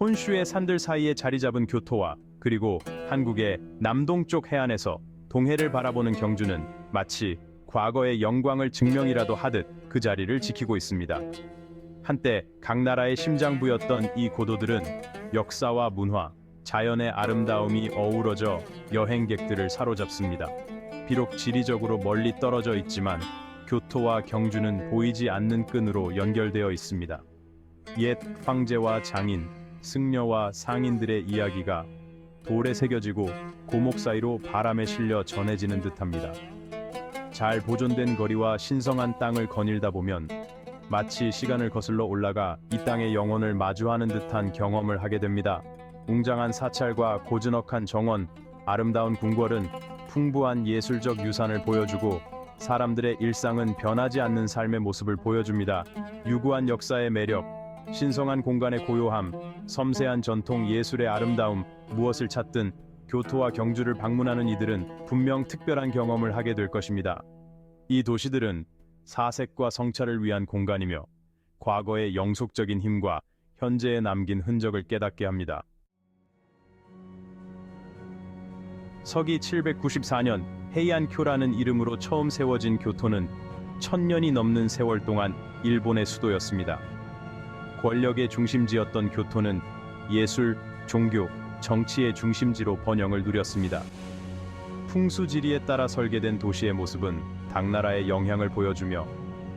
혼슈의 산들 사이에 자리 잡은 교토와 그리고 한국의 남동쪽 해안에서 동해를 바라보는 경주는 마치 과거의 영광을 증명이라도 하듯 그 자리를 지키고 있습니다. 한때 각 나라의 심장부였던 이 고도들은 역사와 문화, 자연의 아름다움이 어우러져 여행객들을 사로잡습니다. 비록 지리적으로 멀리 떨어져 있지만 교토와 경주는 보이지 않는 끈으로 연결되어 있습니다. 옛 황제와 장인, 승려와 상인들의 이야기가 돌에 새겨지고 고목 사이로 바람에 실려 전해지는 듯합니다. 잘 보존된 거리와 신성한 땅을 거닐다 보면 마치 시간을 거슬러 올라가 이 땅의 영혼을 마주하는 듯한 경험을 하게 됩니다. 웅장한 사찰과 고즈넉한 정원, 아름다운 궁궐은 풍부한 예술적 유산을 보여주고 사람들의 일상은 변하지 않는 삶의 모습을 보여줍니다. 유구한 역사의 매력, 신성한 공간의 고요함, 섬세한 전통 예술의 아름다움, 무엇을 찾든 교토와 경주를 방문하는 이들은 분명 특별한 경험을 하게 될 것입니다. 이 도시들은 사색과 성찰을 위한 공간이며 과거의 영속적인 힘과 현재에 남긴 흔적을 깨닫게 합니다. 서기 794년 헤이안쿄라는 이름으로 처음 세워진 교토는 1000년이 넘는 세월 동안 일본의 수도였습니다. 권력의 중심지였던 교토는 예술, 종교, 정치의 중심지로 번영을 누렸습니다. 풍수지리에 따라 설계된 도시의 모습은 당나라의 영향을 보여주며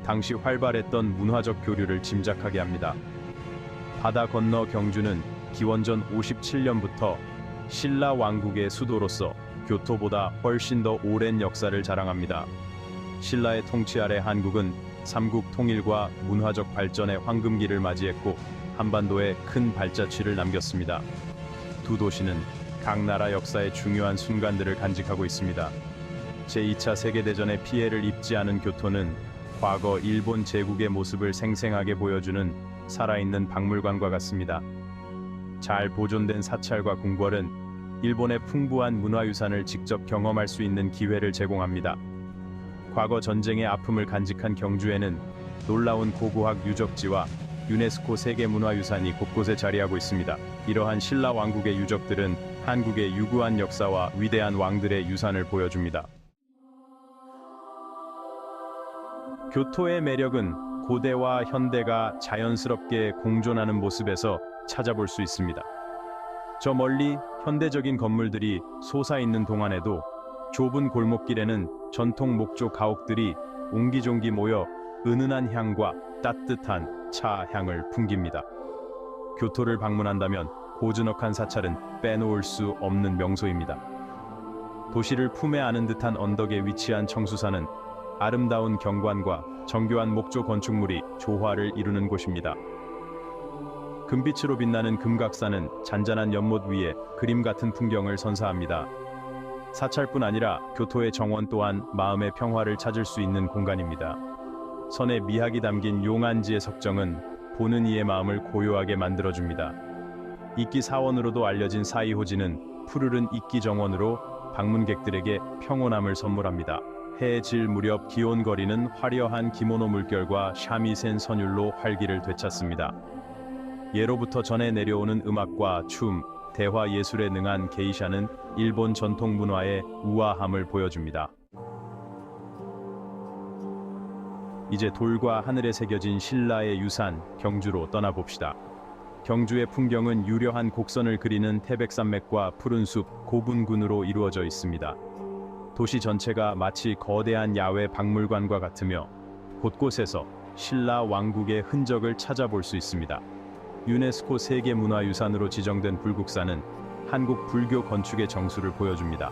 당시 활발했던 문화적 교류를 짐작하게 합니다. 바다 건너 경주는 기원전 57년부터 신라 왕국의 수도로서 교토보다 훨씬 더 오랜 역사를 자랑합니다. 신라의 통치 아래 한국은 삼국 통일과 문화적 발전의 황금기를 맞이했고 한반도에 큰 발자취를 남겼습니다. 두 도시는 각 나라 역사의 중요한 순간들을 간직하고 있습니다. 제2차 세계대전의 피해를 입지 않은 교토는 과거 일본 제국의 모습을 생생하게 보여주는 살아있는 박물관과 같습니다. 잘 보존된 사찰과 궁궐은 일본의 풍부한 문화유산을 직접 경험할 수 있는 기회를 제공합니다. 과거 전쟁의 아픔을 간직한 경주에는 놀라운 고고학 유적지와 유네스코 세계문화유산이 곳곳에 자리하고 있습니다. 이러한 신라 왕국의 유적들은 한국의 유구한 역사와 위대한 왕들의 유산을 보여줍니다. 교토의 매력은 고대와 현대가 자연스럽게 공존하는 모습에서 찾아볼 수 있습니다. 저 멀리 현대적인 건물들이 솟아있는 동안에도 좁은 골목길에는 전통 목조 가옥들이 옹기종기 모여 은은한 향과 따뜻한 차 향을 풍깁니다. 교토를 방문한다면 고즈넉한 사찰은 빼놓을 수 없는 명소입니다. 도시를 품에 안은 듯한 언덕에 위치한 청수산은 아름다운 경관과 정교한 목조 건축물이 조화를 이루는 곳입니다. 금빛으로 빛나는 금각산은 잔잔한 연못 위에 그림 같은 풍경을 선사합니다. 사찰뿐 아니라 교토의 정원 또한 마음의 평화를 찾을 수 있는 공간입니다. 선의 미학이 담긴 용안지의 석정은 보는 이의 마음을 고요하게 만들어줍니다. 이끼 사원으로도 알려진 사이호지는 푸르른 이끼 정원으로 방문객들에게 평온함을 선물합니다. 해에 질 무렵 기온거리는 화려한 기모노 물결과 샤미센 선율로 활기를 되찾습니다. 예로부터 전해 내려오는 음악과 춤, 대화 예술에 능한 게이샤는 일본 전통 문화의 우아함을 보여줍니다. 이제 돌과 하늘에 새겨진 신라의 유산, 경주로 떠나봅시다. 경주의 풍경은 유려한 곡선을 그리는 태백산맥과 푸른 숲, 고분군으로 이루어져 있습니다. 도시 전체가 마치 거대한 야외 박물관과 같으며 곳곳에서 신라 왕국의 흔적을 찾아볼 수 있습니다. 유네스코 세계문화유산으로 지정된 불국사는 한국 불교 건축의 정수를 보여줍니다.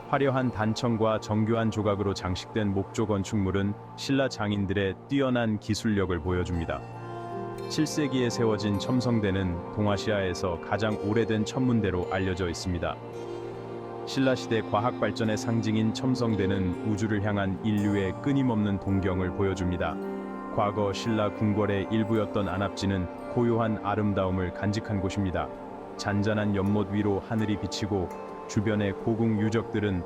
화려한 단청과 정교한 조각으로 장식된 목조 건축물은 신라 장인들의 뛰어난 기술력을 보여줍니다. 7세기에 세워진 첨성대는 동아시아에서 가장 오래된 천문대로 알려져 있습니다. 신라시대 과학 발전의 상징인 첨성대는 우주를 향한 인류의 끊임없는 동경을 보여줍니다. 과거 신라 궁궐의 일부였던 안압지는 고요한 아름다움을 간직한 곳입니다. 잔잔한 연못 위로 하늘이 비치고 주변의 고궁 유적들은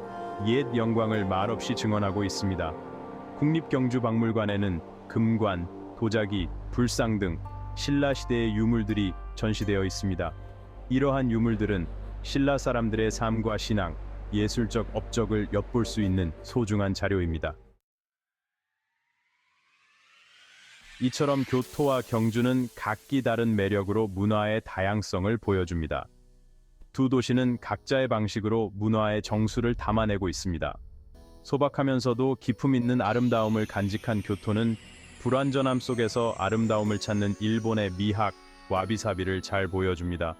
옛 영광을 말없이 증언하고 있습니다. 국립경주박물관에는 금관, 도자기, 불상 등 신라 시대의 유물들이 전시되어 있습니다. 이러한 유물들은 신라 사람들의 삶과 신앙, 예술적 업적을 엿볼 수 있는 소중한 자료입니다. 이처럼 교토와 경주는 각기 다른 매력으로 문화의 다양성을 보여줍니다. 두 도시는 각자의 방식으로 문화의 정수를 담아내고 있습니다. 소박하면서도 기품 있는 아름다움을 간직한 교토는 불완전함 속에서 아름다움을 찾는 일본의 미학, 와비사비를 잘 보여줍니다.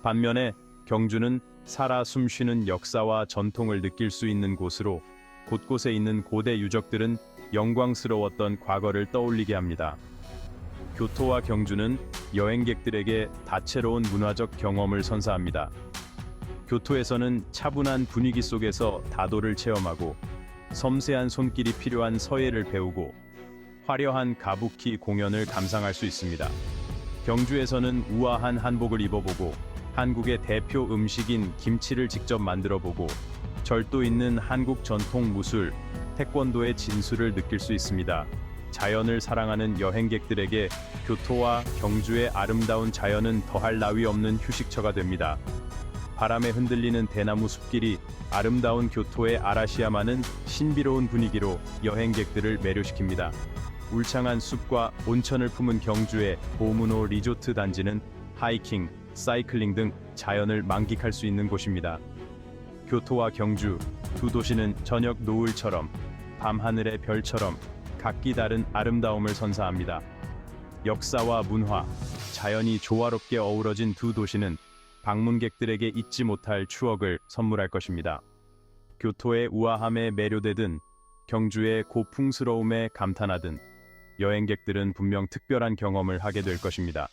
반면에 경주는 살아 숨쉬는 역사와 전통을 느낄 수 있는 곳으로 곳곳에 있는 고대 유적들은 영광스러웠던 과거를 떠올리게 합니다. 교토와 경주는 여행객들에게 다채로운 문화적 경험을 선사합니다. 교토에서는 차분한 분위기 속에서 다도를 체험하고 섬세한 손길이 필요한 서예를 배우고 화려한 가부키 공연을 감상할 수 있습니다. 경주에서는 우아한 한복을 입어보고 한국의 대표 음식인 김치를 직접 만들어보고 절도 있는 한국 전통 무술, 태권도의 진수를 느낄 수 있습니다. 자연을 사랑하는 여행객들에게 교토와 경주의 아름다운 자연은 더할 나위 없는 휴식처가 됩니다. 바람에 흔들리는 대나무 숲길이 아름다운 교토의 아라시야마는 신비로운 분위기로 여행객들을 매료시킵니다. 울창한 숲과 온천을 품은 경주의 오무노 리조트 단지는 하이킹, 사이클링 등 자연을 만끽할 수 있는 곳입니다. 교토와 경주 두 도시는 저녁 노을처럼 밤하늘의 별처럼 각기 다른 아름다움을 선사합니다. 역사와 문화, 자연이 조화롭게 어우러진 두 도시는 방문객들에게 잊지 못할 추억을 선물할 것입니다. 교토의 우아함에 매료되든 경주의 고풍스러움에 감탄하든 여행객들은 분명 특별한 경험을 하게 될 것입니다.